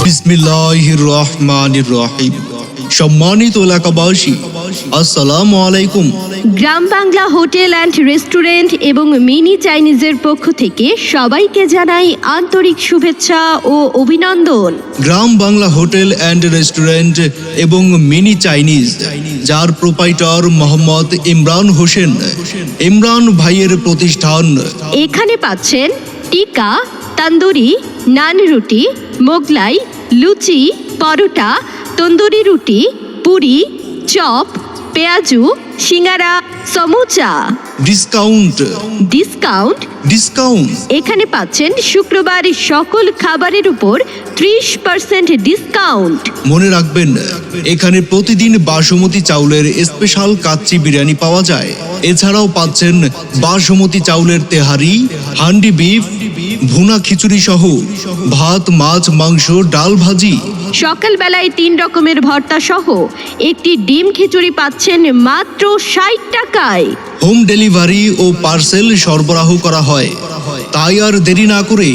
বিসমিল্লাহির রহমানির রহিম। সম্মানিত এলাকাবাসী, আসসালামু আলাইকুম। গ্রাম বাংলা হোটেল অ্যান্ড রেস্টুরেন্ট এবং মিনি চাইনিজের পক্ষ থেকে সবাইকে জানাই আন্তরিক শুভেচ্ছা ও অভিনন্দন। গ্রাম বাংলা হোটেল অ্যান্ড রেস্টুরেন্ট এবং মিনি চাইনিজ, যার প্রোপাইটর মোহাম্মদ ইমরান হোসেন, ইমরান ভাইয়ের প্রতিষ্ঠান। এখানে পাচ্ছেন টিকা, তন্দুরি, নান রুটি, মোগলাই, লুচি, পরোটা, তন্দুরি রুটি, পুরি, চপ, পেঁয়াজু, সিঙ্গারা, সমুচা। ডিসকাউন্ট ডিসকাউন্ট ডিসকাউন্ট এখানে পাচ্ছেন শুক্রবার সকল খাবারের উপর 30% ডিসকাউন্ট। মনে রাখবেন, এখানে প্রতিদিন বাসমতি চাউলের স্পেশাল কাচ্চি বিরিয়ানি পাওয়া যায়। এছাড়াও পাচ্ছেন বাসমতি চাউলের তেহারি, হান্ডি বিফ, ভুনা খিচুড়ি সহ ভাত, মাছ, মাংস, ডাল, ভাজি। সকালবেলায় 3 রকমের ভর্তা সহ একটি ডিম খিচুড়ি পাচ্ছেন মাত্র 60 টাকায়। হোম ডেলিভারি ও পার্সেল সরবরাহ করা হয়। তাই আর দেরি না করে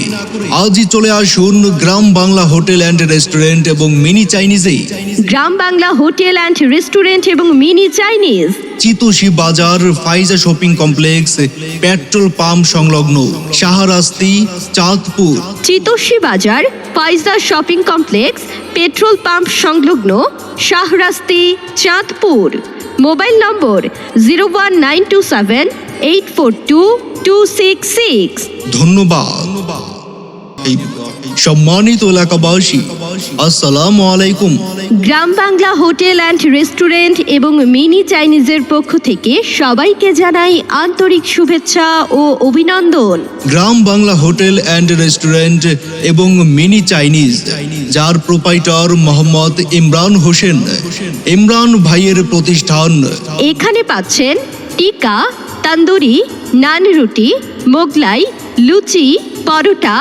আজই চলে আসুন Gram Bangla hotel and restaurant এবং মিনি চাইনিজে। Gram Bangla hotel and restaurant এবং mini Chinese, Chitoshi Bazar, Faiza shopping complex, petrol pump সংলগ্ন, Shahrasti, Chandpur. Chitoshi Bazar, Faiza shopping complex, petrol pump সংলগ্ন, শাহরাস্তি, চাঁদপুর। মোবাইল নম্বর 01927842266। ধন্যবাদ। সম্মানিত এলাকাবাসী, আসসালামু আলাইকুম। গ্রাম বাংলা হোটেল অ্যান্ড রেস্টুরেন্ট এবং মিনি চাইনিজের পক্ষ থেকে সবাইকে জানাই আন্তরিক শুভেচ্ছা ও অভিনন্দন। গ্রাম বাংলা হোটেল অ্যান্ড রেস্টুরেন্ট এবং মিনি চাইনিজ, যার প্রোপাইটর মোহাম্মদ ইমরান হোসেন, ইমরান ভাইয়ের প্রতিষ্ঠান। এখানে পাচ্ছেন টিকা, তন্দুরি, নান রুটি, মোগলাই, লুচি, পরোটা,